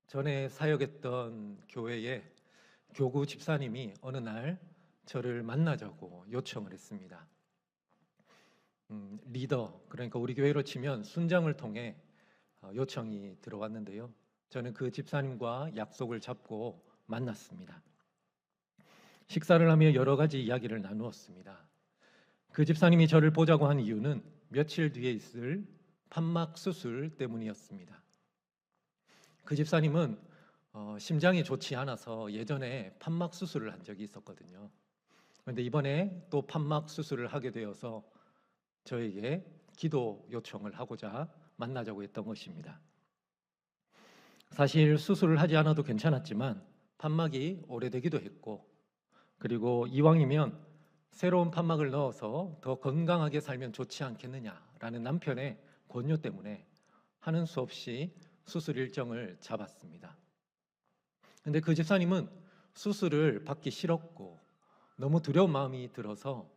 전에 사역했던 교회의 교구 집사님이 어느 날 저를 만나자고 요청을 했습니다. 리더, 그러니까 우리 교회로 치면 순장을 통해 요청이 들어왔는데요. 저는 그 집사님과 약속을 잡고 만났습니다. 식사를 하며 여러 가지 이야기를 나누었습니다. 그 집사님이 저를 보자고 한 이유는 며칠 뒤에 있을 판막 수술 때문이었습니다. 그 집사님은 심장이 좋지 않아서 예전에 판막 수술을 한 적이 있었거든요. 그런데 이번에 또 판막 수술을 하게 되어서 저에게 기도 요청을 하고자 만나자고 했던 것입니다. 사실 수술을 하지 않아도 괜찮았지만 판막이 오래되기도 했고, 그리고 이왕이면 새로운 판막을 넣어서 더 건강하게 살면 좋지 않겠느냐라는 남편의 권유 때문에 하는 수 없이 수술 일정을 잡았습니다. 근데 그 집사님은 수술을 받기 싫었고 너무 두려운 마음이 들어서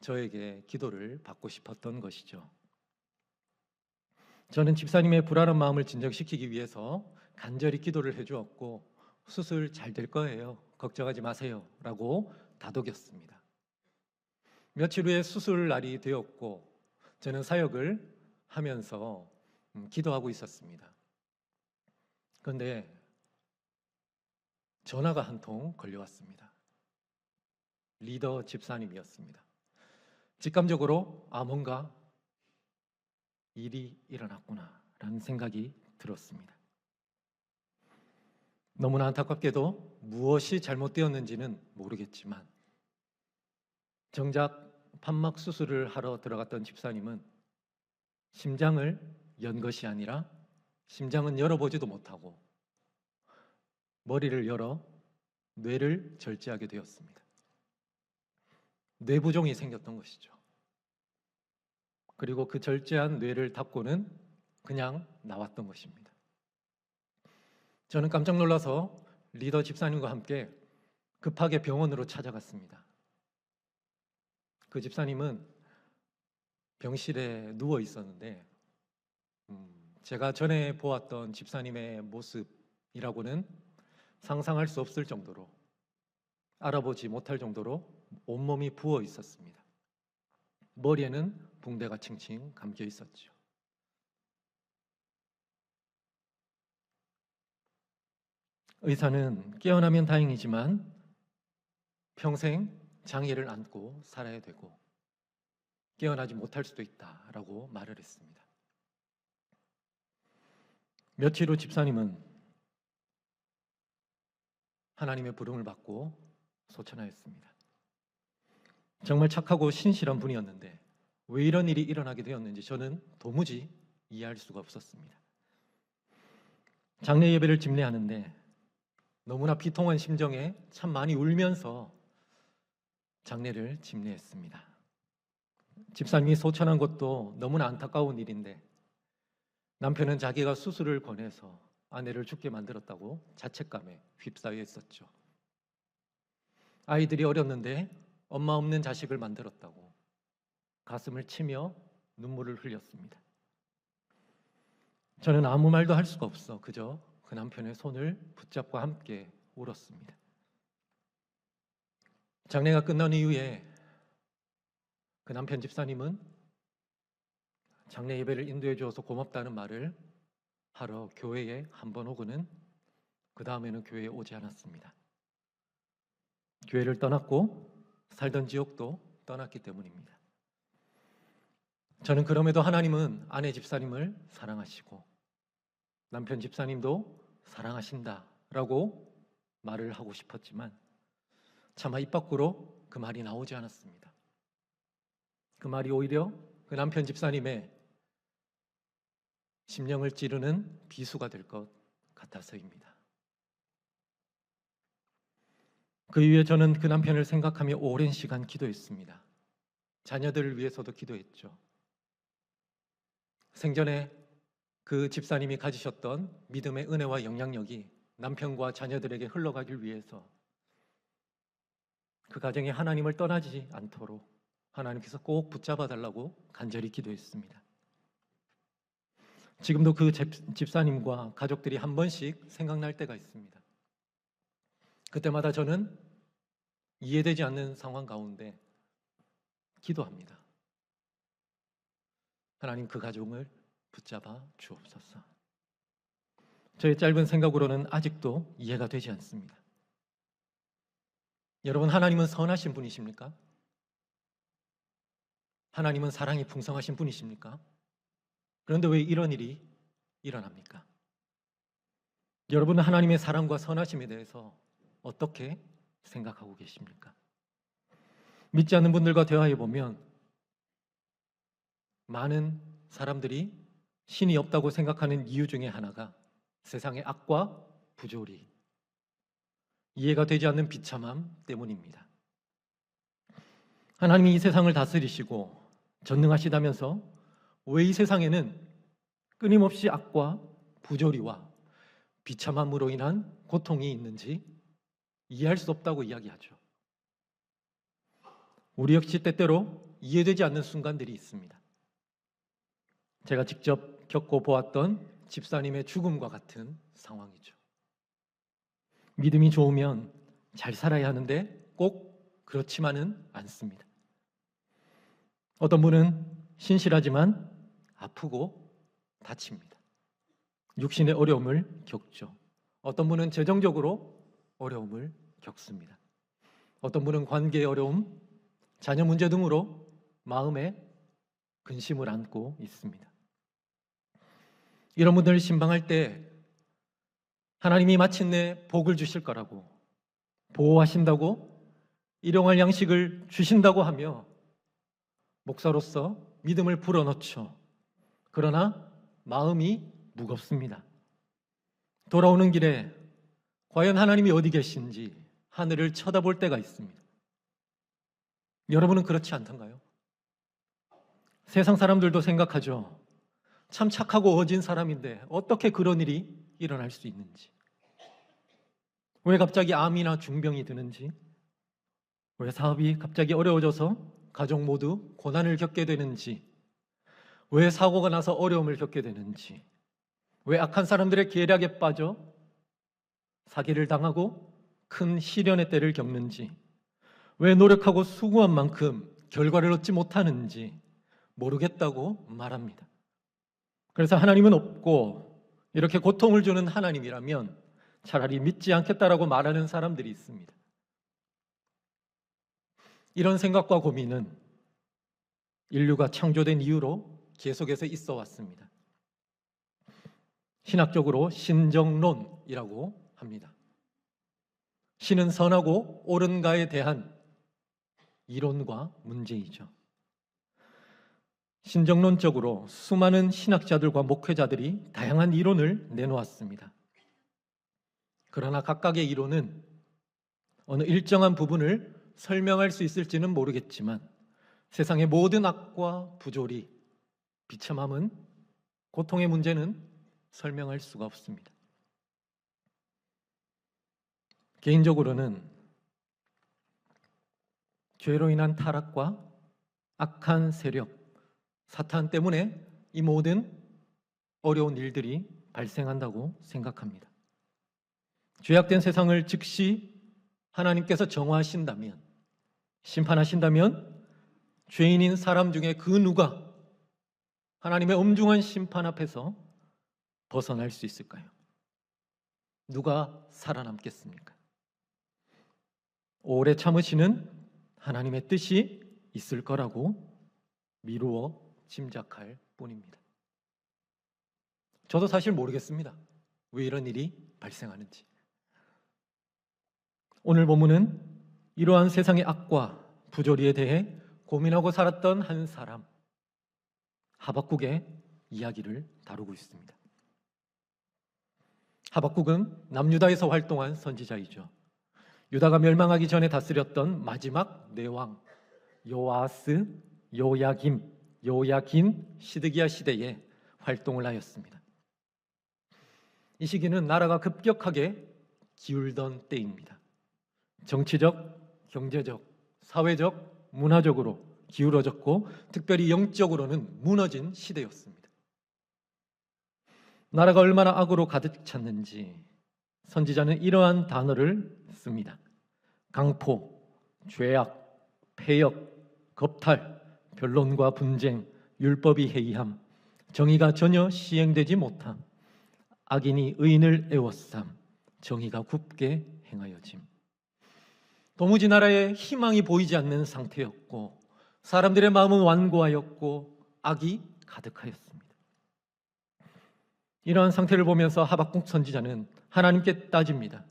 저에게 기도를 받고 싶었던 것이죠. 저는 집사님의 불안한 마음을 진정시키기 위해서 간절히 기도를 해주었고, 수술 잘 될 거예요, 걱정하지 마세요 라고 다독였습니다. 며칠 후에 수술 날이 되었고 저는 사역을 하면서 기도하고 있었습니다. 그런데 전화가 한 통 걸려왔습니다. 리더 집사님이었습니다. 직감적으로 뭔가 일이 일어났구나 라는 생각이 들었습니다. 너무나 안타깝게도 무엇이 잘못되었는지는 모르겠지만 정작 판막 수술을 하러 들어갔던 집사님은 심장을 연 것이 아니라 심장은 열어보지도 못하고 머리를 열어 뇌를 절제하게 되었습니다. 뇌부종이 생겼던 것이죠. 그리고 그 절제한 뇌를 닫고는 그냥 나왔던 것입니다. 저는 깜짝 놀라서 리더 집사님과 함께 급하게 병원으로 찾아갔습니다. 그 집사님은 병실에 누워 있었는데 제가 전에 보았던 집사님의 모습이라고는 상상할 수 없을 정도로, 알아보지 못할 정도로 온몸이 부어 있었습니다. 머리에는 붕대가 칭칭 감겨 있었죠. 의사는 깨어나면 다행이지만 평생 장애를 안고 살아야 되고 깨어나지 못할 수도 있다라고 말을 했습니다. 며칠 후 집사님은 하나님의 부름을 받고 소천하였습니다. 정말 착하고 신실한 분이었는데 왜 이런 일이 일어나게 되었는지 저는 도무지 이해할 수가 없었습니다. 장례 예배를 집례하는데 너무나 비통한 심정에 참 많이 울면서 장례를 집례했습니다. 집사님이 소천한 것도 너무나 안타까운 일인데 남편은 자기가 수술을 권해서 아내를 죽게 만들었다고 자책감에 휩싸여 있었죠. 아이들이 어렸는데 엄마 없는 자식을 만들었다고 가슴을 치며 눈물을 흘렸습니다. 저는 아무 말도 할 수가 없어 그저 그 남편의 손을 붙잡고 함께 울었습니다. 장례가 끝난 이후에 그 남편 집사님은 장례 예배를 인도해 주어서 고맙다는 말을 하러 교회에 한 번 오고는 그 다음에는 교회에 오지 않았습니다. 교회를 떠났고 살던 지역도 떠났기 때문입니다. 저는 그럼에도 하나님은 아내 집사님을 사랑하시고 남편 집사님도 사랑하신다라고 말을 하고 싶었지만 차마 입 밖으로 그 말이 나오지 않았습니다. 그 말이 오히려 그 남편 집사님의 심령을 찌르는 비수가 될 것 같아서입니다. 그 이후에 저는 그 남편을 생각하며 오랜 시간 기도했습니다. 자녀들을 위해서도 기도했죠. 생전에 그 집사님이 가지셨던 믿음의 은혜와 영향력이 남편과 자녀들에게 흘러가길 위해서 그 가정이 하나님을 떠나지 않도록 하나님께서 꼭 붙잡아 달라고 간절히 기도했습니다. 지금도 그 집사님과 가족들이 한 번씩 생각날 때가 있습니다. 그때마다 저는 이해되지 않는 상황 가운데 기도합니다. 하나님, 그 가족을 붙잡아 주옵소서. 저의 짧은 생각으로는 아직도 이해가 되지 않습니다. 여러분, 하나님은 선하신 분이십니까? 하나님은 사랑이 풍성하신 분이십니까? 그런데 왜 이런 일이 일어납니까? 여러분은 하나님의 사랑과 선하심에 대해서 어떻게 생각하고 계십니까? 믿지 않는 분들과 대화해 보면 많은 사람들이 신이 없다고 생각하는 이유 중에 하나가 세상의 악과 부조리, 이해가 되지 않는 비참함 때문입니다. 하나님이 이 세상을 다스리시고 전능하시다면서 왜 이 세상에는 끊임없이 악과 부조리와 비참함으로 인한 고통이 있는지 이해할 수 없다고 이야기하죠. 우리 역시 때때로 이해되지 않는 순간들이 있습니다. 제가 직접 겪어보았던 집사님의 죽음과 같은 상황이죠. 믿음이 좋으면 잘 살아야 하는데 꼭 그렇지만은 않습니다. 어떤 분은 신실하지만 아프고 다칩니다. 육신의 어려움을 겪죠. 어떤 분은 재정적으로 어려움을 겪습니다. 어떤 분은 관계의 어려움, 자녀 문제 등으로 마음에 근심을 안고 있습니다. 이런 분들을 신방할 때 하나님이 마침내 복을 주실 거라고, 보호하신다고, 일용할 양식을 주신다고 하며 목사로서 믿음을 불어넣죠. 그러나 마음이 무겁습니다. 돌아오는 길에 과연 하나님이 어디 계신지 하늘을 쳐다볼 때가 있습니다. 여러분은 그렇지 않던가요? 세상 사람들도 생각하죠. 참 착하고 어진 사람인데 어떻게 그런 일이 일어날 수 있는지, 왜 갑자기 암이나 중병이 드는지, 왜 사업이 갑자기 어려워져서 가족 모두 고난을 겪게 되는지, 왜 사고가 나서 어려움을 겪게 되는지, 왜 악한 사람들의 계략에 빠져 사기를 당하고 큰 시련의 때를 겪는지, 왜 노력하고 수고한 만큼 결과를 얻지 못하는지 모르겠다고 말합니다. 그래서 하나님은 없고 이렇게 고통을 주는 하나님이라면 차라리 믿지 않겠다라고 말하는 사람들이 있습니다. 이런 생각과 고민은 인류가 창조된 이후로 계속해서 있어 왔습니다. 신학적으로 신정론이라고 합니다. 신은 선하고 옳은가에 대한 이론과 문제이죠. 신정론적으로 수많은 신학자들과 목회자들이 다양한 이론을 내놓았습니다. 그러나 각각의 이론은 어느 일정한 부분을 설명할 수 있을지는 모르겠지만 세상의 모든 악과 부조리, 비참함은, 고통의 문제는 설명할 수가 없습니다. 개인적으로는 죄로 인한 타락과 악한 세력, 사탄 때문에 이 모든 어려운 일들이 발생한다고 생각합니다. 죄악된 세상을 즉시 하나님께서 정화하신다면, 심판하신다면 죄인인 사람 중에 그 누가 하나님의 엄중한 심판 앞에서 벗어날 수 있을까요? 누가 살아남겠습니까? 오래 참으시는 하나님의 뜻이 있을 거라고 미루어 짐작할 뿐입니다. 저도 사실 모르겠습니다. 왜 이런 일이 발생하는지. 오늘 본문은 이러한 세상의 악과 부조리에 대해 고민하고 살았던 한 사람, 하박국의 이야기를 다루고 있습니다. 하박국은 남유다에서 활동한 선지자이죠. 유다가 멸망하기 전에 다스렸던 마지막 네 왕 요아스, 요야김, 요야긴, 시드기야 시대에 활동을 하였습니다. 이 시기는 나라가 급격하게 기울던 때입니다. 정치적, 경제적, 사회적, 문화적으로 기울어졌고 특별히 영적으로는 무너진 시대였습니다. 나라가 얼마나 악으로 가득 찼는지 선지자는 이러한 단어를 씁니다. 강포, 죄악, 폐역, 겁탈, 변론과 분쟁, 율법이 해이함, 정의가 전혀 시행되지 못함, 악인이 의인을 애워쌈, 정의가 굽게 행하여짐. 도무지 나라에 희망이 보이지 않는 상태였고 사람들의 마음은 완고하였고 악이 가득하였습니다. 이러한 상태를 보면서 하박국 선지자는 하나님께 따집니다.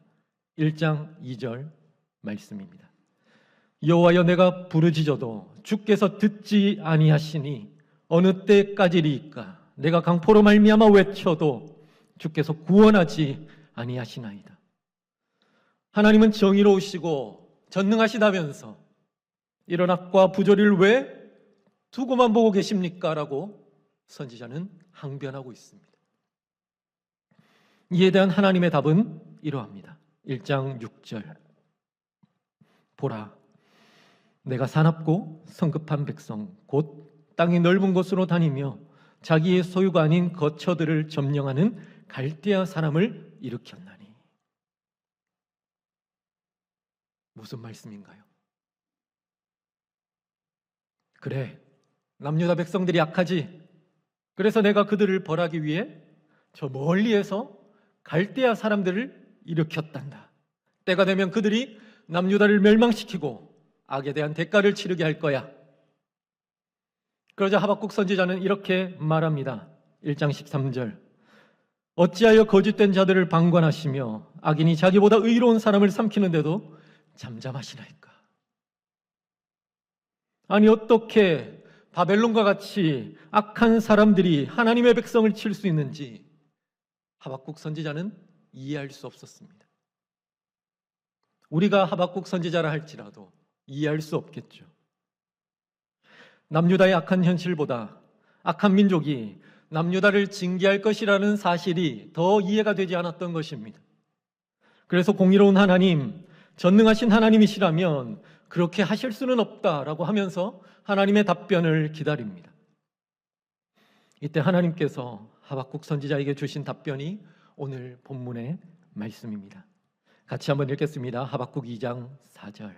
1장 2절 말씀입니다. 여호와여, 내가 부르짖어도 주께서 듣지 아니하시니 어느 때까지리이까? 내가 강포로 말미암아 외쳐도 주께서 구원하지 아니하시나이다. 하나님은 정의로우시고 전능하시다면서 이런 악과 부조리를 왜 두고만 보고 계십니까? 라고 선지자는 항변하고 있습니다. 이에 대한 하나님의 답은 이러합니다. 1장 6절. 보라, 내가 사납고 성급한 백성 곧 땅이 넓은 곳으로 다니며 자기의 소유가 아닌 거처들을 점령하는 갈대아 사람을 일으켰나니. 무슨 말씀인가요? 그래, 남유다 백성들이 약하지. 그래서 내가 그들을 벌하기 위해 저 멀리에서 갈대아 사람들을 일으켰단다. 때가 되면 그들이 남유다를 멸망시키고 악에 대한 대가를 치르게 할 거야. 그러자 하박국 선지자는 이렇게 말합니다. 1장 13절. 어찌하여 거짓된 자들을 방관하시며 악인이 자기보다 의로운 사람을 삼키는데도 잠잠하시나이까? 아니, 어떻게 바벨론과 같이 악한 사람들이 하나님의 백성을 칠 수 있는지 하박국 선지자는 이해할 수 없었습니다. 우리가 하박국 선지자라 할지라도 이해할 수 없겠죠. 남유다의 악한 현실보다 악한 민족이 남유다를 징계할 것이라는 사실이 더 이해가 되지 않았던 것입니다. 그래서 공의로운 하나님, 전능하신 하나님이시라면 그렇게 하실 수는 없다라고 하면서 하나님의 답변을 기다립니다. 이때 하나님께서 하박국 선지자에게 주신 답변이 오늘 본문의 말씀입니다. 같이 한번 읽겠습니다. 하박국 2장 4절.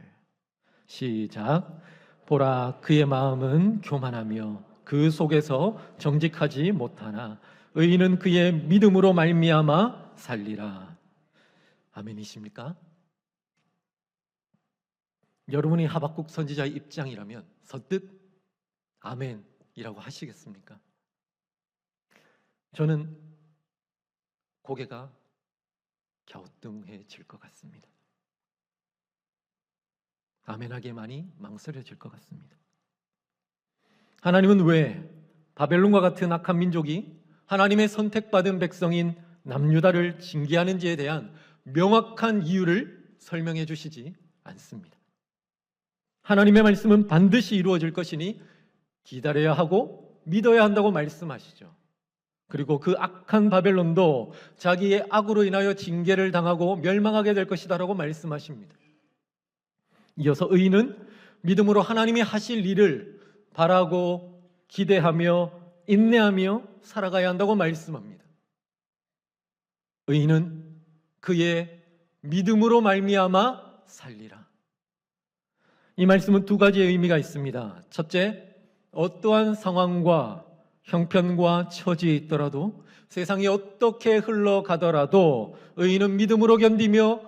시작. 보라, 그의 마음은 교만하며 그 속에서 정직하지 못하나 의인은 그의 믿음으로 말미암아 살리라. 아멘이십니까? 여러분이 하박국 선지자의 입장이라면 선뜻 아멘이라고 하시겠습니까? 저는 고개가 갸우뚱해질 것 같습니다. 아멘하기만이 망설여질 것 같습니다. 하나님은 왜 바벨론과 같은 악한 민족이 하나님의 선택받은 백성인 남유다를 징계하는지에 대한 명확한 이유를 설명해 주시지 않습니다. 하나님의 말씀은 반드시 이루어질 것이니 기다려야 하고 믿어야 한다고 말씀하시죠. 그리고 그 악한 바벨론도 자기의 악으로 인하여 징계를 당하고 멸망하게 될 것이다라고 말씀하십니다. 이어서 의인은 믿음으로 하나님이 하실 일을 바라고 기대하며 인내하며 살아가야 한다고 말씀합니다. 의인은 그의 믿음으로 말미암아 살리라. 이 말씀은 두 가지의 의미가 있습니다. 첫째, 어떠한 상황과 형편과 처지에 있더라도 세상이 어떻게 흘러가더라도 의인은 믿음으로 견디며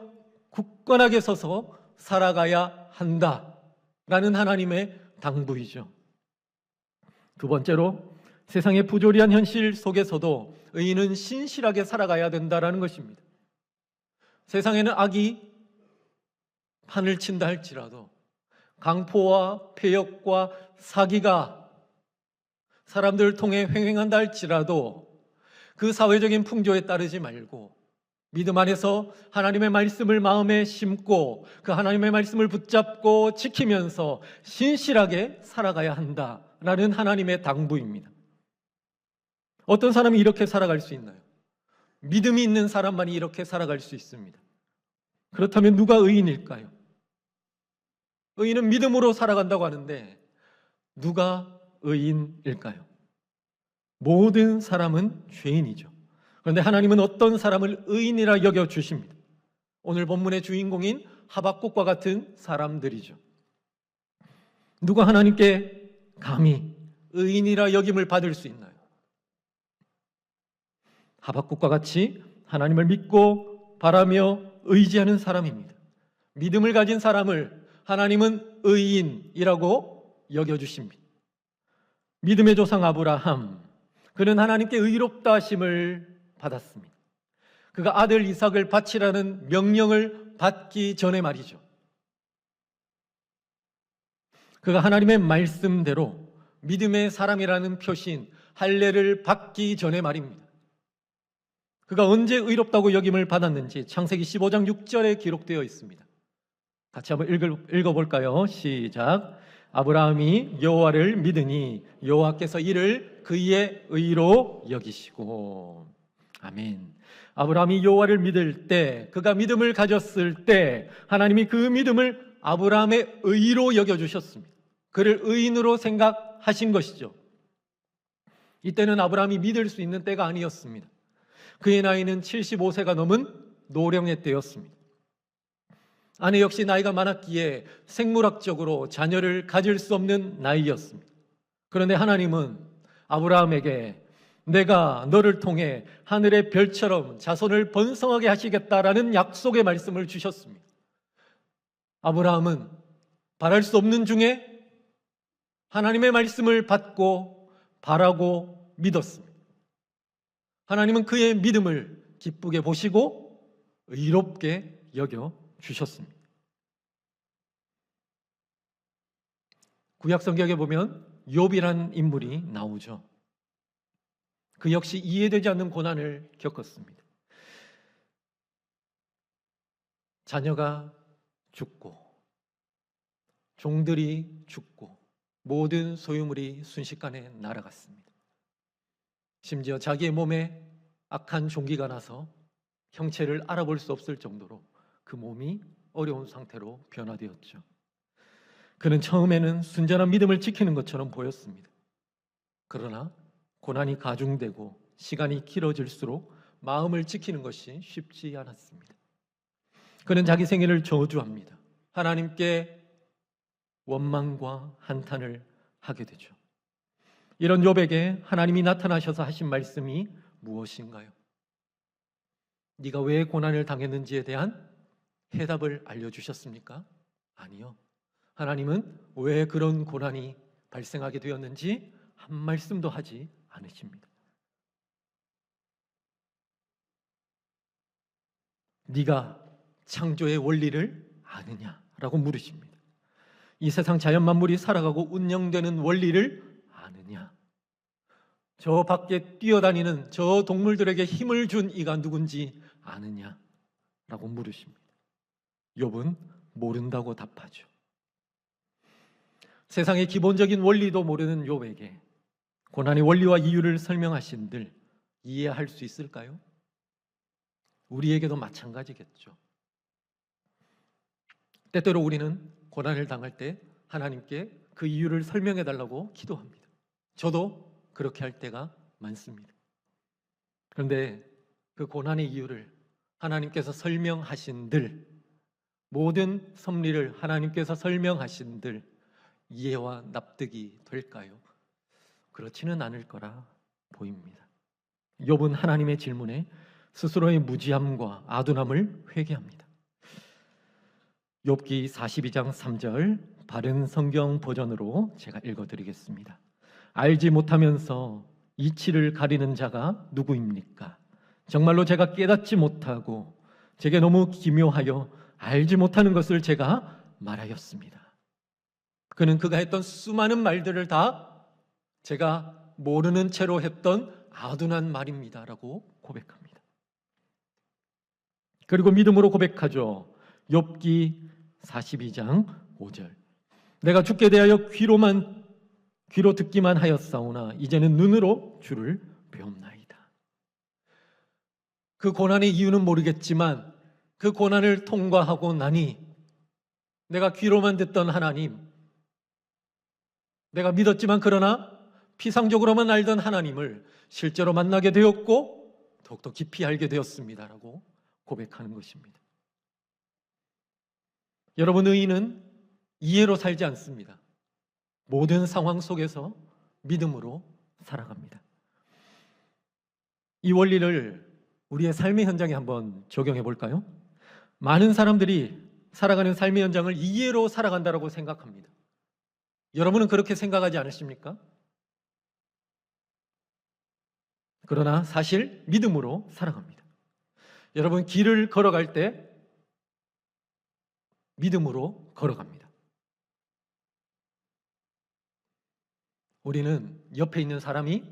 굳건하게 서서 살아가야 한다라는 하나님의 당부이죠. 두 번째로 세상의 부조리한 현실 속에서도 의인은 신실하게 살아가야 된다라는 것입니다. 세상에는 악이 판을 친다 할지라도 강포와 폐역과 사기가 사람들을 통해 횡행한다 할지라도 그 사회적인 풍조에 따르지 말고 믿음 안에서 하나님의 말씀을 마음에 심고 그 하나님의 말씀을 붙잡고 지키면서 신실하게 살아가야 한다라는 하나님의 당부입니다. 어떤 사람이 이렇게 살아갈 수 있나요? 믿음이 있는 사람만이 이렇게 살아갈 수 있습니다. 그렇다면 누가 의인일까요? 의인은 믿음으로 살아간다고 하는데 누가 의인일까요? 모든 사람은 죄인이죠. 그런데 하나님은 어떤 사람을 의인이라 여겨 주십니다. 오늘 본문의 주인공인 하박국과 같은 사람들이죠. 누가 하나님께 감히 의인이라 여김을 받을 수 있나요? 하박국과 같이 하나님을 믿고 바라며 의지하는 사람입니다. 믿음을 가진 사람을 하나님은 의인이라고 여겨주십니다. 믿음의 조상 아브라함, 그는 하나님께 의롭다 하심을 받았습니다. 그가 아들 이삭을 바치라는 명령을 받기 전에 말이죠. 그가 하나님의 말씀대로 믿음의 사람이라는 표시인 할례를 받기 전에 말입니다. 그가 언제 의롭다고 여김을 받았는지 창세기 15장 6절에 기록되어 있습니다. 같이 한번 읽어볼까요? 시작. 아브라함이 여호와를 믿으니 여호와께서 이를 그의 의로 여기시고. 아멘. 아브라함이 여호와를 믿을 때, 그가 믿음을 가졌을 때 하나님이 그 믿음을 아브라함의 의로 여겨주셨습니다. 그를 의인으로 생각하신 것이죠. 이때는 아브라함이 믿을 수 있는 때가 아니었습니다. 그의 나이는 75세가 넘은 노령의 때였습니다. 아내 역시 나이가 많았기에 생물학적으로 자녀를 가질 수 없는 나이였습니다. 그런데 하나님은 아브라함에게 내가 너를 통해 하늘의 별처럼 자손을 번성하게 하시겠다라는 약속의 말씀을 주셨습니다. 아브라함은 바랄 수 없는 중에 하나님의 말씀을 받고 바라고 믿었습니다. 하나님은 그의 믿음을 기쁘게 보시고 의롭게 여겨 주셨습니다. 구약 성경에 보면 욥이라는 인물이 나오죠. 그 역시 이해되지 않는 고난을 겪었습니다. 자녀가 죽고 종들이 죽고 모든 소유물이 순식간에 날아갔습니다. 심지어 자기의 몸에 악한 종기가 나서 형체를 알아볼 수 없을 정도로 그 몸이 어려운 상태로 변화되었죠. 그는 처음에는 순전한 믿음을 지키는 것처럼 보였습니다. 그러나 고난이 가중되고 시간이 길어질수록 마음을 지키는 것이 쉽지 않았습니다. 그는 자기 생애를 저주합니다. 하나님께 원망과 한탄을 하게 되죠. 이런 욥에게 하나님이 나타나셔서 하신 말씀이 무엇인가요? 네가 왜 고난을 당했는지에 대한 해답을 알려주셨습니까? 아니요. 하나님은 왜 그런 고난이 발생하게 되었는지 한 말씀도 하지 않으십니다. 네가 창조의 원리를 아느냐라고 물으십니다. 이 세상 자연 만물이 살아가고 운영되는 원리를 아느냐? 저 밖에 뛰어다니는 저 동물들에게 힘을 준 이가 누군지 아느냐? 라고 물으십니다. 욥은 모른다고 답하죠. 세상의 기본적인 원리도 모르는 욥에게 고난의 원리와 이유를 설명하신들 이해할 수 있을까요? 우리에게도 마찬가지겠죠. 때때로 우리는 고난을 당할 때 하나님께 그 이유를 설명해 달라고 기도합니다. 저도 그렇게 할 때가 많습니다. 그런데 그 고난의 이유를 하나님께서 설명하신들, 모든 섭리를 하나님께서 설명하신들 이해와 납득이 될까요? 그렇지는 않을 거라 보입니다. 욥은 하나님의 질문에 스스로의 무지함과 아둔함을 회개합니다. 욥기 42장 3절 바른 성경 버전으로 제가 읽어드리겠습니다. 알지 못하면서 이치를 가리는 자가 누구입니까? 정말로 제가 깨닫지 못하고 제게 너무 기묘하여 알지 못하는 것을 제가 말하였습니다. 그는 그가 했던 수많은 말들을 다 제가 모르는 채로 했던 아둔한 말입니다 라고 고백합니다. 그리고 믿음으로 고백하죠. 욥기 42장 5절 내가 주께 대하여 귀로 듣기만 하였사오나 이제는 눈으로 주를 배움나이다. 그 고난의 이유는 모르겠지만 그 고난을 통과하고 나니 내가 귀로만 듣던 하나님, 내가 믿었지만 그러나 피상적으로만 알던 하나님을 실제로 만나게 되었고 더욱더 깊이 알게 되었습니다라고 고백하는 것입니다. 여러분, 의인은 이해로 살지 않습니다. 모든 상황 속에서 믿음으로 살아갑니다. 이 원리를 우리의 삶의 현장에 한번 적용해 볼까요? 많은 사람들이 살아가는 삶의 현장을 이해로 살아간다고 생각합니다. 여러분은 그렇게 생각하지 않으십니까? 그러나 사실 믿음으로 살아갑니다. 여러분, 길을 걸어갈 때 믿음으로 걸어갑니다. 우리는 옆에 있는 사람이,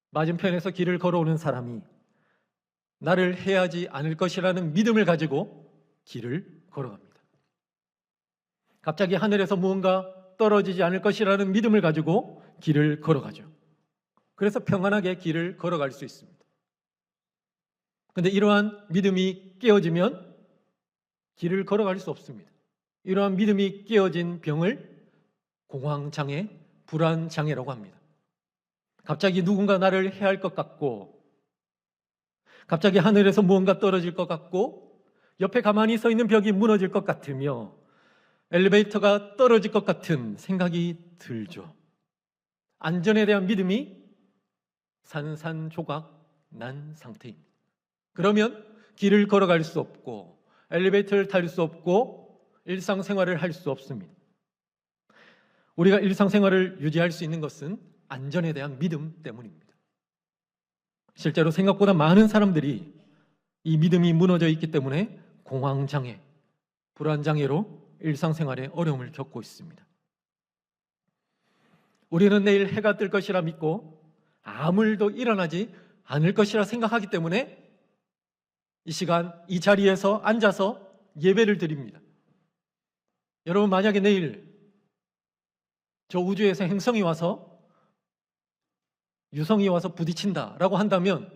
맞은편에서 길을 걸어오는 사람이 나를 해하지 않을 것이라는 믿음을 가지고 길을 걸어갑니다. 갑자기 하늘에서 무언가 떨어지지 않을 것이라는 믿음을 가지고 길을 걸어가죠. 그래서 평안하게 길을 걸어갈 수 있습니다. 그런데 이러한 믿음이 깨어지면 길을 걸어갈 수 없습니다. 이러한 믿음이 깨어진 병을 공황장애, 불안장애라고 합니다. 갑자기 누군가 나를 해할 것 같고, 갑자기 하늘에서 무언가 떨어질 것 같고, 옆에 가만히 서 있는 벽이 무너질 것 같으며 엘리베이터가 떨어질 것 같은 생각이 들죠. 안전에 대한 믿음이 산산조각 난 상태입니다. 그러면 길을 걸어갈 수 없고 엘리베이터를 탈 수 없고 일상생활을 할 수 없습니다. 우리가 일상생활을 유지할 수 있는 것은 안전에 대한 믿음 때문입니다. 실제로 생각보다 많은 사람들이 이 믿음이 무너져 있기 때문에 공황장애, 불안장애로 일상생활에 어려움을 겪고 있습니다. 우리는 내일 해가 뜰 것이라 믿고 아무 일도 일어나지 않을 것이라 생각하기 때문에 이 시간 이 자리에서 앉아서 예배를 드립니다. 여러분, 만약에 내일 저 우주에서 행성이 와서 유성이 와서 부딪힌다라고 한다면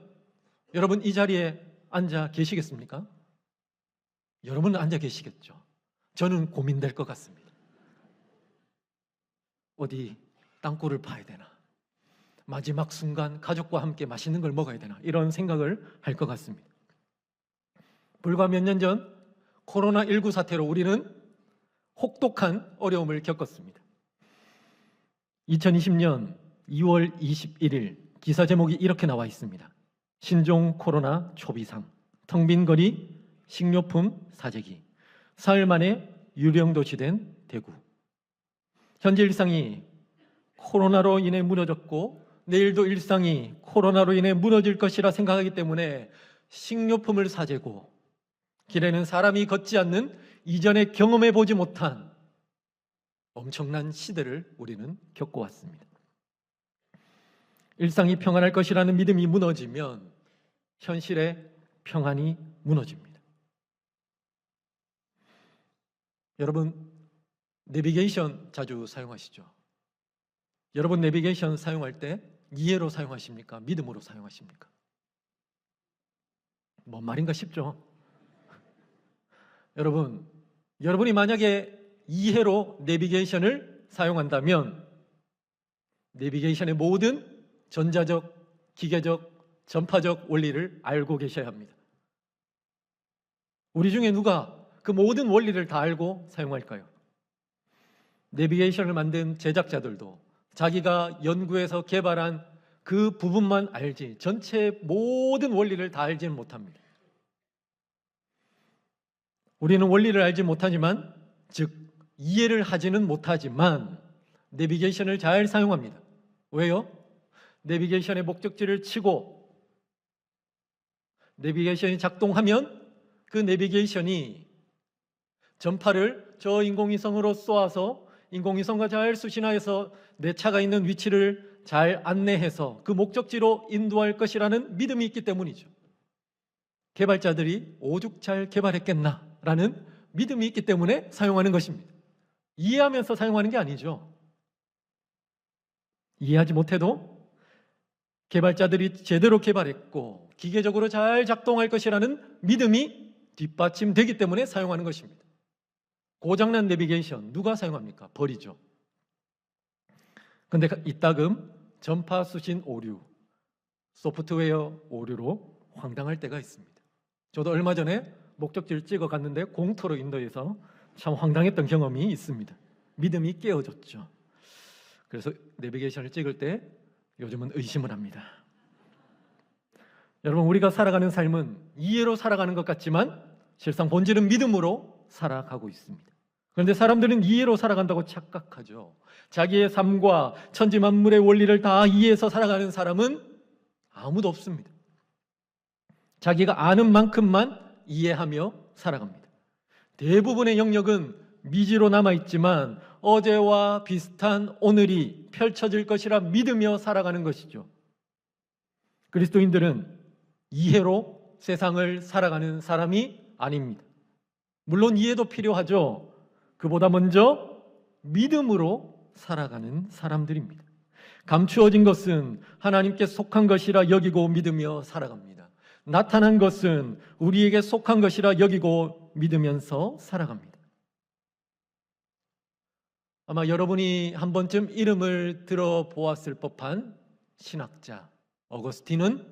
여러분 이 자리에 앉아 계시겠습니까? 여러분은 앉아 계시겠죠. 저는 고민될 것 같습니다. 어디 땅굴을 파야 되나? 마지막 순간 가족과 함께 맛있는 걸 먹어야 되나? 이런 생각을 할 것 같습니다. 불과 몇 년 전 코로나19 사태로 우리는 혹독한 어려움을 겪었습니다. 2020년 2월 21일 기사 제목이 이렇게 나와 있습니다. 신종 코로나 초비상, 텅 빈 거리, 식료품 사재기, 사흘 만에 유령 도시된 대구. 현재 일상이 코로나로 인해 무너졌고 내일도 일상이 코로나로 인해 무너질 것이라 생각하기 때문에 식료품을 사재고 길에는 사람이 걷지 않는 이전에 경험해 보지 못한 엄청난 시대를 우리는 겪어왔습니다. 일상이 평안할 것이라는 믿음이 무너지면 현실의 평안이 무너집니다. 여러분, 내비게이션 자주 사용하시죠? 여러분, 내비게이션 사용할 때 이해로 사용하십니까? 믿음으로 사용하십니까? 뭔 말인가 싶죠? 여러분이 만약에 이해로 내비게이션을 사용한다면 내비게이션의 모든 전자적, 기계적, 전파적 원리를 알고 계셔야 합니다. 우리 중에 누가 그 모든 원리를 다 알고 사용할까요? 내비게이션을 만든 제작자들도 자기가 연구해서 개발한 그 부분만 알지 전체 모든 원리를 다 알지는 못합니다. 우리는 원리를 알지 못하지만, 즉 이해를 하지는 못하지만 내비게이션을 잘 사용합니다. 왜요? 내비게이션의 목적지를 치고 내비게이션이 작동하면 그 내비게이션이 전파를 저 인공위성으로 쏘아서 인공위성과 잘 수신화해서 내 차가 있는 위치를 잘 안내해서 그 목적지로 인도할 것이라는 믿음이 있기 때문이죠. 개발자들이 오죽 잘 개발했겠나라는 믿음이 있기 때문에 사용하는 것입니다. 이해하면서 사용하는 게 아니죠. 이해하지 못해도 개발자들이 제대로 개발했고 기계적으로 잘 작동할 것이라는 믿음이 뒷받침되기 때문에 사용하는 것입니다. 고장난 내비게이션 누가 사용합니까? 버리죠. 그런데 이따금 전파 수신 오류, 소프트웨어 오류로 황당할 때가 있습니다. 저도 얼마 전에 목적지를 찍어 갔는데 공터로 인도해서 참 황당했던 경험이 있습니다. 믿음이 깨어졌죠. 그래서 내비게이션을 찍을 때 요즘은 의심을 합니다. 여러분, 우리가 살아가는 삶은 이해로 살아가는 것 같지만 실상 본질은 믿음으로 살아가고 있습니다. 그런데 사람들은 이해로 살아간다고 착각하죠. 자기의 삶과 천지 만물의 원리를 다 이해해서 살아가는 사람은 아무도 없습니다. 자기가 아는 만큼만 이해하며 살아갑니다. 대부분의 영역은 미지로 남아있지만 어제와 비슷한 오늘이 펼쳐질 것이라 믿으며 살아가는 것이죠. 그리스도인들은 이해로 세상을 살아가는 사람이 아닙니다. 물론 이해도 필요하죠. 그보다 먼저 믿음으로 살아가는 사람들입니다. 감추어진 것은 하나님께 속한 것이라 여기고 믿으며 살아갑니다. 나타난 것은 우리에게 속한 것이라 여기고 믿으면서 살아갑니다. 아마 여러분이 한 번쯤 이름을 들어보았을 법한 신학자 어거스틴은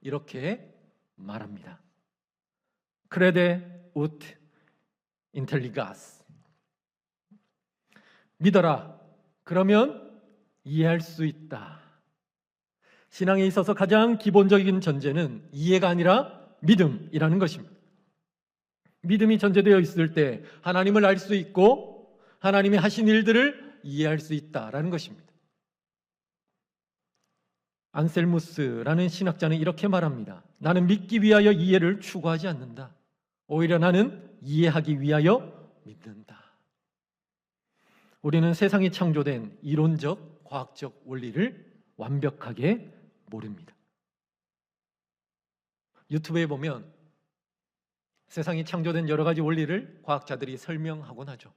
이렇게 말합니다. 크레데 우트 인텔리가스. 믿어라. 그러면 이해할 수 있다. 신앙에 있어서 가장 기본적인 전제는 이해가 아니라 믿음이라는 것입니다. 믿음이 전제되어 있을 때 하나님을 알 수 있고 하나님이 하신 일들을 이해할 수 있다라는 것입니다. 안셀무스라는 신학자는 이렇게 말합니다. 나는 믿기 위하여 이해를 추구하지 않는다. 오히려 나는 이해하기 위하여 믿는다. 우리는 세상이 창조된 이론적, 과학적 원리를 완벽하게 모릅니다. 유튜브에 보면 세상이 창조된 여러 가지 원리를 과학자들이 설명하곤 하죠.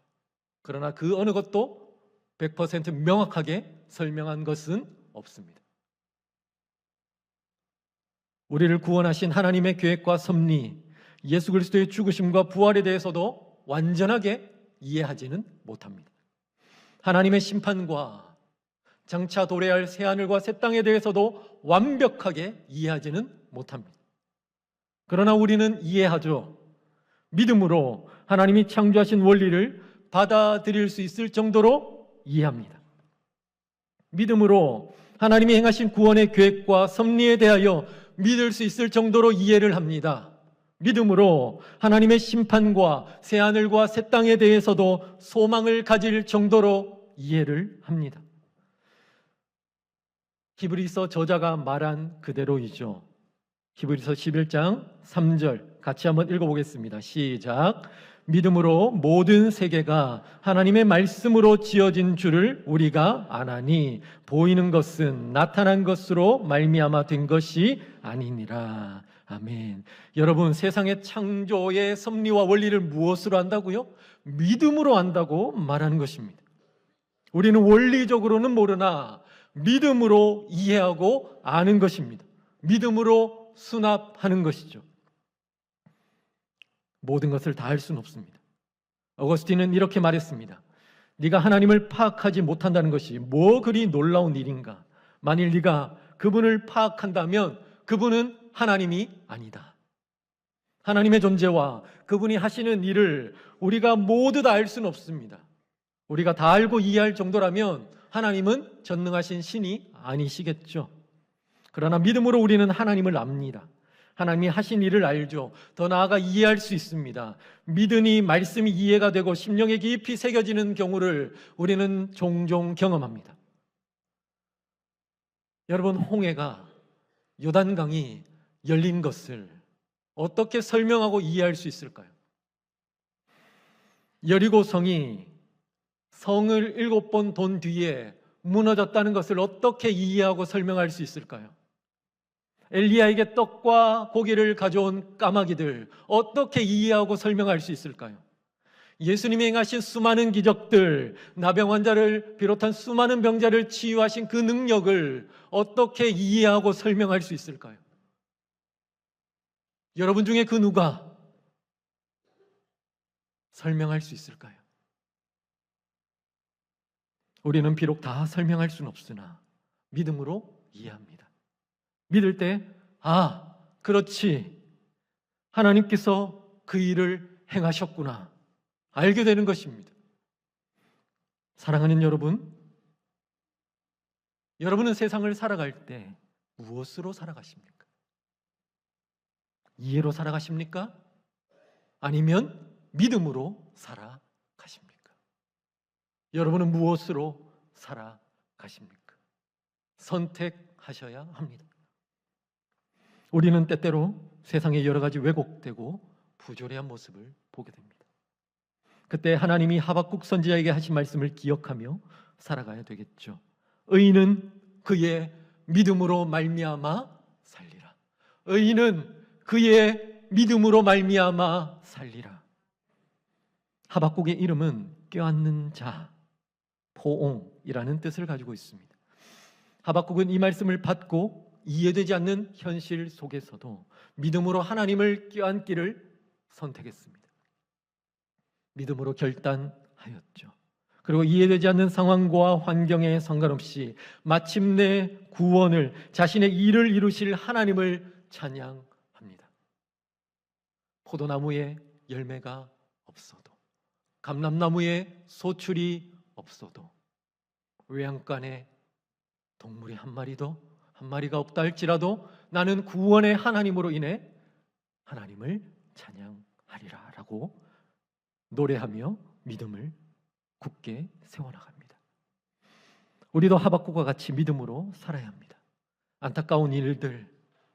그러나 그 어느 것도 100% 명확하게 설명한 것은 없습니다. 우리를 구원하신 하나님의 계획과 섭리, 예수 그리스도의 죽으심과 부활에 대해서도 완전하게 이해하지는 못합니다. 하나님의 심판과 장차 도래할 새하늘과 새 땅에 대해서도 완벽하게 이해하지는 못합니다. 그러나 우리는 이해하죠. 믿음으로 하나님이 창조하신 원리를 받아들일 수 있을 정도로 이해합니다. 믿음으로 하나님이 행하신 구원의 계획과 섭리에 대하여 믿을 수 있을 정도로 이해를 합니다. 믿음으로 하나님의 심판과 새하늘과 새 땅에 대해서도 소망을 가질 정도로 이해를 합니다. 히브리서 저자가 말한 그대로이죠. 히브리서 11장 3절 같이 한번 읽어보겠습니다. 시작. 믿음으로 모든 세계가 하나님의 말씀으로 지어진 줄을 우리가 아나니 보이는 것은 나타난 것으로 말미암아 된 것이 아니니라. 아멘. 여러분, 세상의 창조의 섭리와 원리를 무엇으로 안다고요? 믿음으로 안다고 말하는 것입니다. 우리는 원리적으로는 모르나 믿음으로 이해하고 아는 것입니다. 믿음으로 수납하는 것이죠. 모든 것을 다 할 수는 없습니다. 어거스틴은 이렇게 말했습니다. 네가 하나님을 파악하지 못한다는 것이 뭐 그리 놀라운 일인가? 만일 네가 그분을 파악한다면 그분은 하나님이 아니다. 하나님의 존재와 그분이 하시는 일을 우리가 모두 다 알 수는 없습니다. 우리가 다 알고 이해할 정도라면 하나님은 전능하신 신이 아니시겠죠. 그러나 믿음으로 우리는 하나님을 압니다. 하나님이 하신 일을 알죠. 더 나아가 이해할 수 있습니다. 믿으니 말씀이 이해가 되고 심령에 깊이 새겨지는 경우를 우리는 종종 경험합니다. 여러분, 홍해가 요단강이 열린 것을 어떻게 설명하고 이해할 수 있을까요? 여리고성이 성을 7번 돈 뒤에 무너졌다는 것을 어떻게 이해하고 설명할 수 있을까요? 엘리야에게 떡과 고기를 가져온 까마귀들 어떻게 이해하고 설명할 수 있을까요? 예수님이 행하신 수많은 기적들, 나병 환자를 비롯한 수많은 병자를 치유하신 그 능력을 어떻게 이해하고 설명할 수 있을까요? 여러분 중에 그 누가 설명할 수 있을까요? 우리는 비록 다 설명할 수는 없으나 믿음으로 이해합니다. 믿을 때 그렇지, 하나님께서 그 일을 행하셨구나 알게 되는 것입니다. 사랑하는 여러분, 여러분은 세상을 살아갈 때 무엇으로 살아가십니까? 이해로 살아가십니까? 아니면 믿음으로 살아가십니까? 여러분은 무엇으로 살아가십니까? 선택하셔야 합니다. 우리는 때때로 세상의 여러 가지 왜곡되고 부조리한 모습을 보게 됩니다. 그때 하나님이 하박국 선지자에게 하신 말씀을 기억하며 살아가야 되겠죠. 의인은 그의 믿음으로 말미암아 살리라. 의인은 그의 믿음으로 말미암아 살리라. 하박국의 이름은 껴안는 자, 포옹이라는 뜻을 가지고 있습니다. 하박국은 이 말씀을 받고 이해되지 않는 현실 속에서도 믿음으로 하나님을 껴안기를 선택했습니다. 믿음으로 결단하였죠. 그리고 이해되지 않는 상황과 환경에 상관없이 마침내 구원을, 자신의 일을 이루실 하나님을 찬양합니다. 포도나무에 열매가 없어도, 감람나무에 소출이 없어도, 외양간에 동물이 한 마리가 없다 할지라도 나는 구원의 하나님으로 인해 하나님을 찬양하리라 라고 노래하며 믿음을 굳게 세워나갑니다. 우리도 하박국과 같이 믿음으로 살아야 합니다. 안타까운 일들,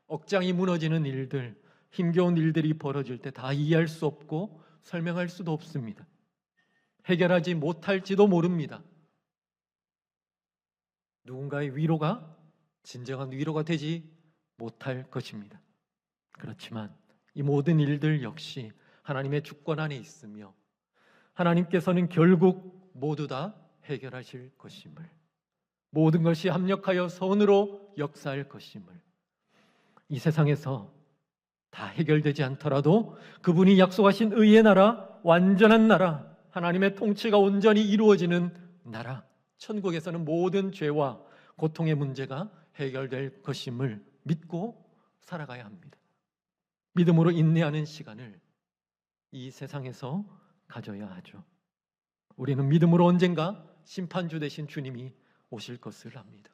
억장이 무너지는 일들, 힘겨운 일들이 벌어질 때 다 이해할 수 없고 설명할 수도 없습니다. 해결하지 못할지도 모릅니다. 누군가의 위로가 진정한 위로가 되지 못할 것입니다. 그렇지만 이 모든 일들 역시 하나님의 주권 안에 있으며 하나님께서는 결국 모두 다 해결하실 것임을, 모든 것이 합력하여 선으로 역사할 것임을, 이 세상에서 다 해결되지 않더라도 그분이 약속하신 의의 나라, 완전한 나라, 하나님의 통치가 온전히 이루어지는 나라, 천국에서는 모든 죄와 고통의 문제가 해결될 것임을 믿고 살아가야 합니다. 믿음으로 인내하는 시간을 이 세상에서 가져야 하죠. 우리는 믿음으로 언젠가 심판주 되신 주님이 오실 것을 압니다.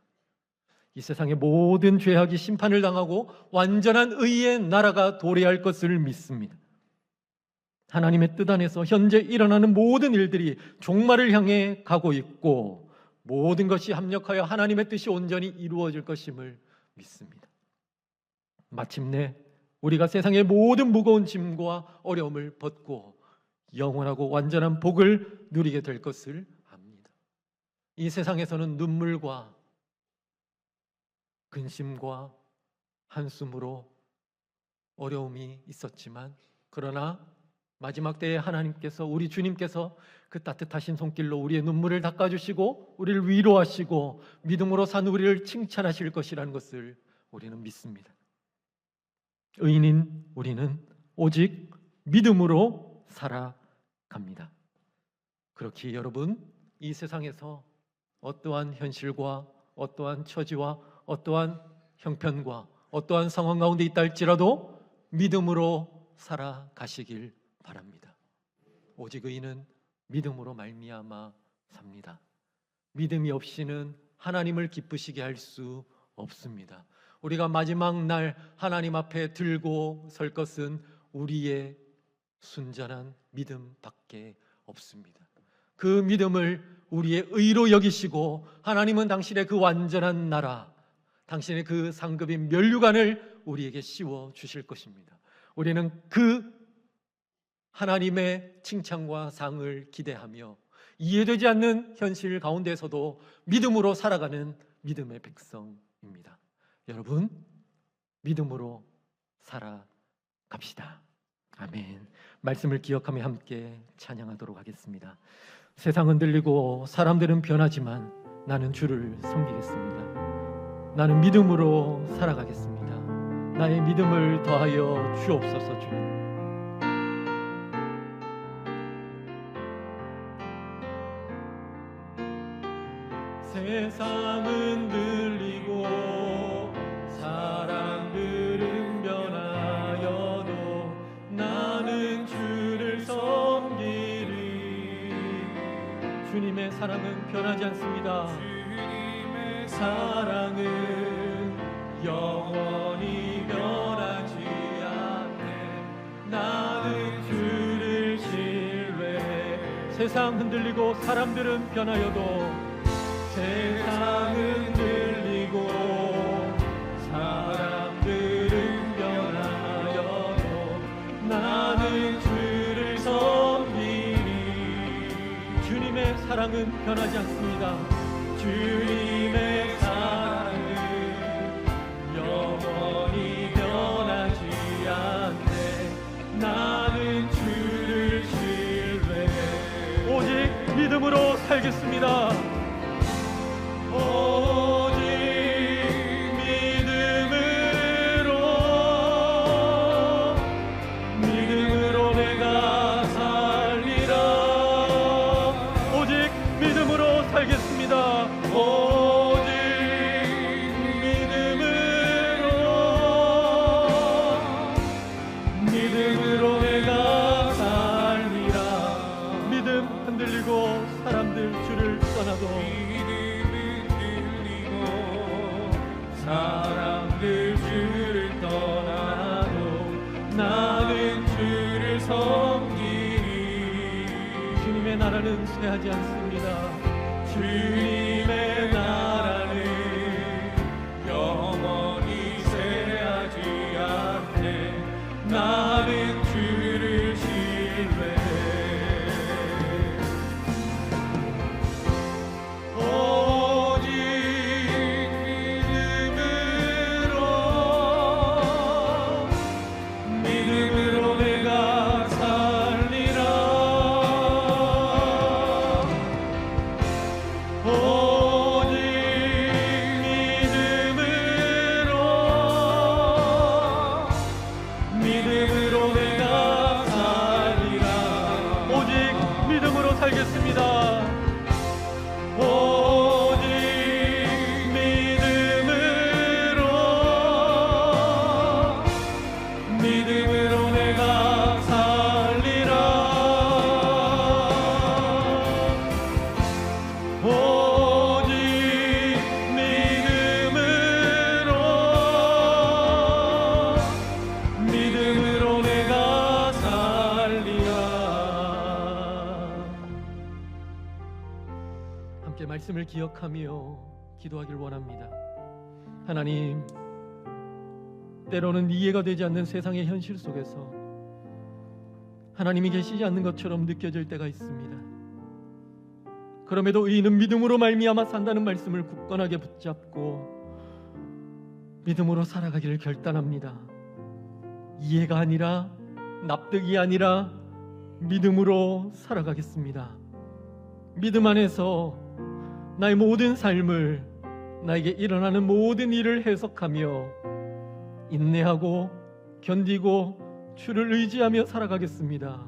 이 세상의 모든 죄악이 심판을 당하고 완전한 의의 나라가 도래할 것을 믿습니다. 하나님의 뜻 안에서 현재 일어나는 모든 일들이 종말을 향해 가고 있고 모든 것이 합력하여 하나님의 뜻이 온전히 이루어질 것임을 믿습니다. 마침내 우리가 세상의 모든 무거운 짐과 어려움을 벗고 영원하고 완전한 복을 누리게 될 것을 압니다. 이 세상에서는 눈물과 근심과 한숨으로 어려움이 있었지만, 그러나 마지막 때에 하나님께서, 우리 주님께서 그 따뜻하신 손길로 우리의 눈물을 닦아주시고 우리를 위로하시고 믿음으로 산 우리를 칭찬하실 것이라는 것을 우리는 믿습니다. 의인인 우리는 오직 믿음으로 살아갑니다. 그렇기에 여러분, 이 세상에서 어떠한 현실과 어떠한 처지와 어떠한 형편과 어떠한 상황 가운데 있다 할지라도 믿음으로 살아가시길 바랍니다. 오직 의인은 믿음으로 말미암아 삽니다. 믿음이 없이는 하나님을 기쁘시게 할 수 없습니다. 우리가 마지막 날 하나님 앞에 들고 설 것은 우리의 순전한 믿음밖에 없습니다. 그 믿음을 우리의 의로 여기시고 하나님은 당신의 그 완전한 나라, 당신의 그 상급인 면류관을 우리에게 씌워 주실 것입니다. 우리는 그 하나님의 칭찬과 상을 기대하며 이해되지 않는 현실 가운데서도 믿음으로 살아가는 믿음의 백성입니다. 여러분, 믿음으로 살아갑시다. 아멘. 말씀을 기억하며 함께 찬양하도록 하겠습니다. 세상은 들리고 사람들은 변하지만 나는 주를 섬기겠습니다. 나는 믿음으로 살아가겠습니다. 나의 믿음을 더하여 주옵소서. 주님, 세상은 들리고 사람들은 변하지만 사랑은 변하지 않습니다. 주님의 사랑은 영원히 변하지 않네. 나는 주를 신뢰해. 세상 흔들리고 사람들은 변하여도, 세상 흔들리고 사람들은 변하여도 나는 주를 섬기리. 주님의 사랑은 변하지 않습니다. 주님의 사랑은 영원히 변하지 않네. 나는 주를 신뢰해. 오직 믿음으로 살겠습니다. 오직 믿음으로 내가 살리라. 오직 믿음으로 살겠습니다. 오직 믿음으로 내가 살리라. 믿음 흔들리고 사람들 주를 떠나도, 사람들 주를 떠나도 나는 주를 섬기리. 주님의 나라는 쇠하지 않습니다. 주님의 나라는 영원히 쇠하지 않네. 나는 주를 신뢰해. 믿음으로 내가 살리라. 오직 믿음으로 내가 살리라. 오직 믿음으로 살겠습니다. 오직 믿음으로 내가 살리라. 오직 믿음으로 내가 살리라. 함께 말씀을 기억하며 기도하길 원합니다. 하나님, 때로는 이해가 되지 않는 세상의 현실 속에서 하나님이 계시지 않는 것처럼 느껴질 때가 있습니다. 그럼에도 의인은 믿음으로 말미암아 산다는 말씀을 굳건하게 붙잡고 믿음으로 살아가기를 결단합니다. 이해가 아니라, 납득이 아니라 믿음으로 살아가겠습니다. 믿음 안에서 나의 모든 삶을, 나에게 일어나는 모든 일을 해석하며 인내하고 견디고 주를 의지하며 살아가겠습니다.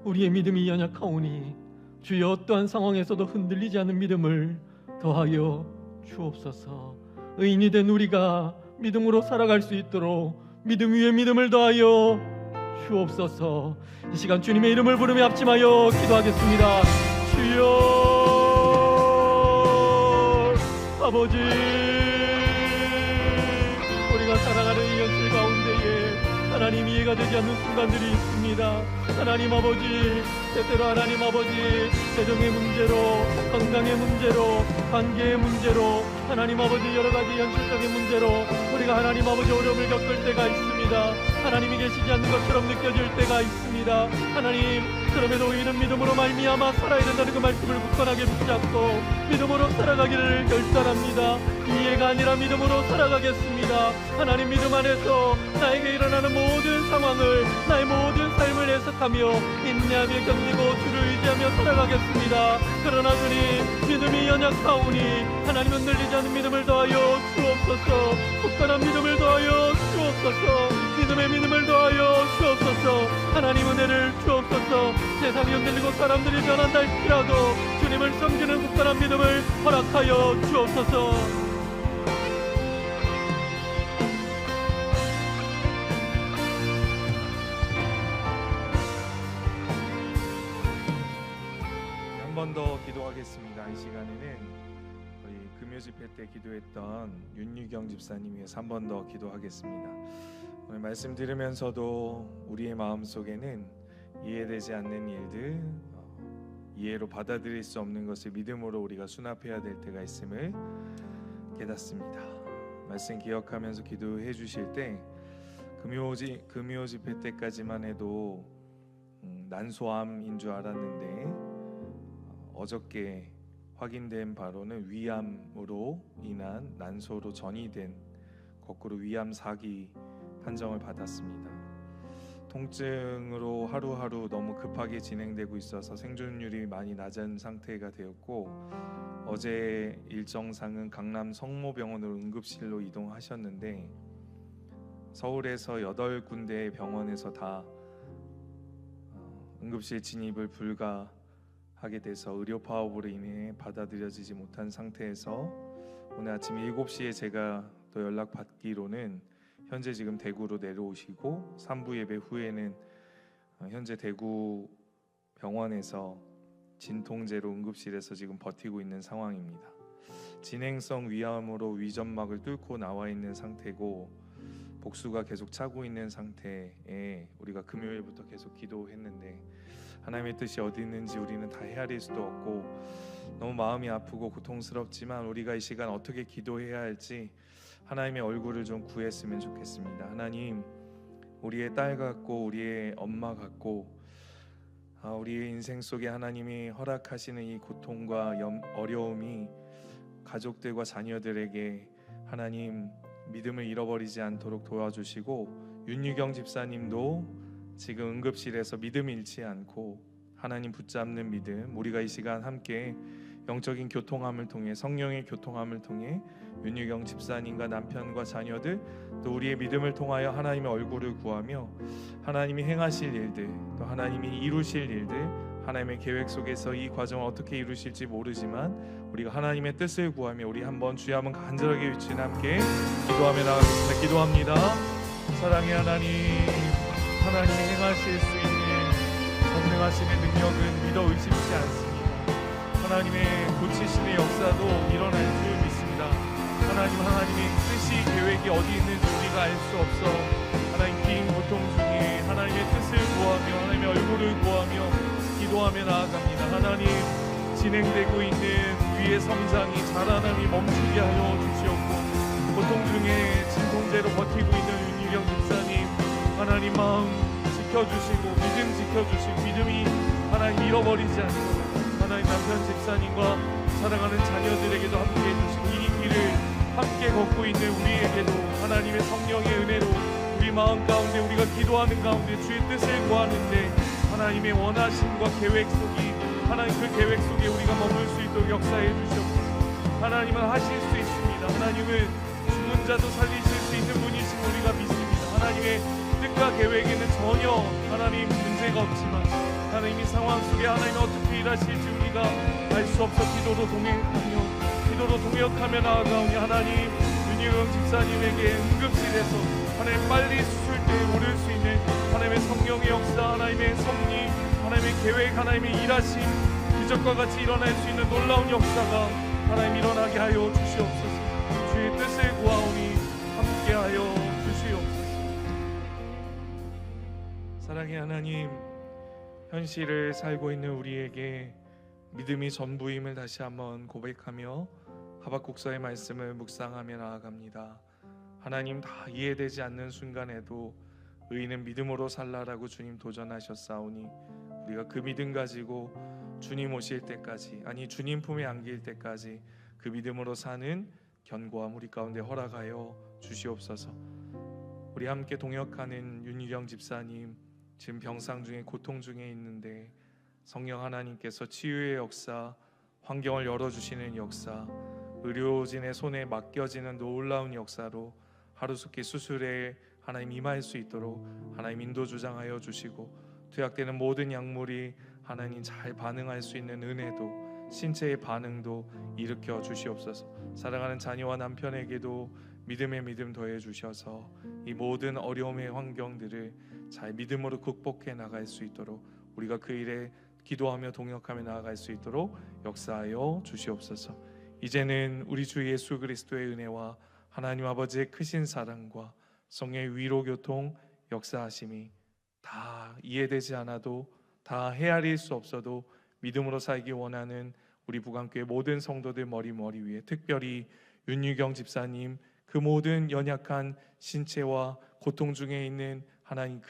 우리의 믿음이 연약하오니 주여 어떠한 상황에서도 흔들리지 않는 믿음을 더하여 주옵소서. 의인이 된 우리가 믿음으로 살아갈 수 있도록 믿음 위에 믿음을 더하여 주옵소서. 이 시간 주님의 이름을 부르며 합심하여 기도하겠습니다. 주여 아버지, 우리가 살아가는 이 현실 가운데에 하나님 이해가 되지 않는 순간들이 있습니다. 하나님 아버지, 때때로 하나님 아버지, 재정의 문제로, 건강의 문제로, 관계의 문제로, 하나님 아버지 여러 가지 현실적인 문제로 우리가 하나님 아버지 어려움을 겪을 때가 있습니다. 하나님이 계시지 않는 것처럼 느껴질 때가 있습니다. 하나님, 그럼에도 우리는 믿음으로 말미암아 살아야 된다는 그 말씀을 굳건하게 붙잡고 믿음으로 살아가기를 결단합니다. 이해가 아니라 믿음으로 살아가겠습니다. 하나님, 믿음 안에서 나에게 일어나는 모든 상황을, 나의 모든 삶을 해석하며 인내하며 견디고 주를 의지하며 살아가겠습니다. 그러나 주님, 믿음이 연약하오니 하나님 흔들리지 않는 믿음을 더하여 주옵소서. 굳건한 믿음을 더하여 주옵소서. 믿음의 믿음을 더하여 주옵소서. 하나님 은혜를 주옵소서. 세상이 흔들리고 사람들이 변한다 할지라도 주님을 섬기는 굳건한 믿음을 허락하여 주옵소서. 번 더 기도하겠습니다. 이 시간에는 저희 금요 집회 때 기도했던 윤유경 집사님 위해서 한 번 더 기도하겠습니다. 오늘 말씀 들으면서도 우리의 마음속에는 이해되지 않는 일들, 이해로 받아들일 수 없는 것을 믿음으로 우리가 수납해야 될 때가 있음을 깨닫습니다. 말씀 기억하면서 기도해 주실 때 금요 집회 때까지만 해도 난소암인 줄 알았는데 어저께 확인된 바로는 위암으로 인한 난소로 전이된 거꾸로 위암 4기 판정을 받았습니다. 통증으로 하루하루 너무 급하게 진행되고 있어서 생존율이 많이 낮은 상태가 되었고, 어제 일정상은 강남 성모병원으로 응급실로 이동하셨는데 서울에서 8군데의 병원에서 다 응급실 진입을 불가하게 돼서 의료 파업으로 인해 받아들여지지 못한 상태에서 오늘 아침 7시에 제가 또 연락받기로는 현재 지금 대구로 내려오시고 3부 예배 후에는 현재 대구 병원에서 진통제로 응급실에서 지금 버티고 있는 상황입니다. 진행성 위암으로 위점막을 뚫고 나와 있는 상태고 복수가 계속 차고 있는 상태에 우리가 금요일부터 계속 기도했는데 하나님의 뜻이 어디 있는지 우리는 다 헤아릴 수도 없고 너무 마음이 아프고 고통스럽지만 우리가 이 시간 어떻게 기도해야 할지 하나님의 얼굴을 좀 구했으면 좋겠습니다. 하나님, 우리의 딸 같고 우리의 엄마 같고 우리의 인생 속에 하나님이 허락하시는 이 고통과 어려움이 가족들과 자녀들에게 하나님 믿음을 잃어버리지 않도록 도와주시고, 윤유경 집사님도 지금 응급실에서 믿음 잃지 않고 하나님 붙잡는 믿음, 우리가 이 시간 함께 영적인 교통함을 통해 성령의 교통함을 통해 윤유경 집사님과 남편과 자녀들 또 우리의 믿음을 통하여 하나님의 얼굴을 구하며 하나님이 행하실 일들 또 하나님이 이루실 일들, 하나님의 계획 속에서 이 과정을 어떻게 이루실지 모르지만 우리가 하나님의 뜻을 구하며 우리 한번 주여 한번 간절하게 외치는 함께 기도하며 나가겠습니다. 기도합니다. 사랑의 하나님, 하나님이 행하실 수 있는 전능하시는 능력은 믿어 의심치 않습니다. 하나님의 고치시는 역사도 일어날 줄 믿습니다. 하나님의 뜻이 계획이 어디 있는지 우리가 알 수 없어 하나님 긴 고통 중에 하나님의 뜻을 구하며 하나님의 얼굴을 구하며 기도하며 나아갑니다. 하나님, 진행되고 있는 위의 성장이 자라남이 멈추게 하여 주시옵고 고통 중에 진통제로 버티고 있는 윤유경 집사님 하나님 마음 지켜주시고 믿음 지켜주시고 믿음이 하나님 잃어버리지 않도록 하나님 남편 집사님과 사랑하는 자녀들에게도 함께 해주시고 이 길을 함께 걷고 있는 우리에게도 하나님의 성령의 은혜로 우리 마음 가운데 우리가 기도하는 가운데 주의 뜻을 구하는데 하나님의 원하심과 계획 속이 하나님 그 계획 속에 우리가 머물 수 있도록 역사해 주시옵소서. 하나님은 하실 수 있습니다. 하나님은 죽은 자도 살리실 수 있는 분이신 우리가 믿습니다. 하나님의 뜻과 계획에는 전혀 하나님 문제가 없지만 하나님 이 상황 속에 하나님이 어떻게 일하실지 우리가 알 수 없어 기도로 동역하며 나아가오니 하나님 윤유경 집사님에게 응급실에서 하나님 빨리 수술대에 오를 수 있는 하나님의 성령의 역사, 하나님의 섭리, 하나님의 계획, 하나님의 일하심 기적과 같이 일어날 수 있는 놀라운 역사가 하나님 일어나게 하여 주시옵소서. 주의 뜻을 구하오니 함께하여 주시옵소서. 사랑의 하나님, 현실을 살고 있는 우리에게 믿음이 전부임을 다시 한번 고백하며 하박국서의 말씀을 묵상하며 나아갑니다. 하나님, 다 이해되지 않는 순간에도 의인은 믿음으로 살라라고 주님 도전하셨사오니 우리가 그 믿음 가지고 주님 오실 때까지, 아니 주님 품에 안길 때까지 그 믿음으로 사는 견고함 우리 가운데 허락하여 주시옵소서. 우리 함께 동역하는 윤유경 집사님 지금 병상 중에 고통 중에 있는데 성령 하나님께서 치유의 역사, 환경을 열어주시는 역사, 의료진의 손에 맡겨지는 놀라운 역사로 하루속히 수술에 하나님 임할 수 있도록 하나님 인도 주장하여 주시고 투약되는 모든 약물이 하나님 잘 반응할 수 있는 은혜도 신체의 반응도 일으켜 주시옵소서. 사랑하는 자녀와 남편에게도 믿음의 믿음 더해 주셔서 이 모든 어려움의 환경들을 잘 믿음으로 극복해 나갈 수 있도록 우리가 그 일에 기도하며 동역하며 나아갈 수 있도록 역사하여 주시옵소서. 이제는 우리 주 예수 그리스도의 은혜와 하나님 아버지의 크신 사랑과 성령의 위로 교통 역사하심이 다 이해되지 않아도 다 헤아릴 수 없어도 믿음으로 살기 원하는 우리 부강교회 모든 성도들 머리 위에, 특별히 윤유경 집사님 그 모든 연약한 신체와 고통 중에 있는 하나님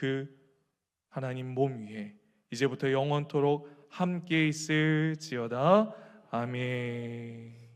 몸 위에 이제부터 영원토록 함께 있을지어다. 아멘.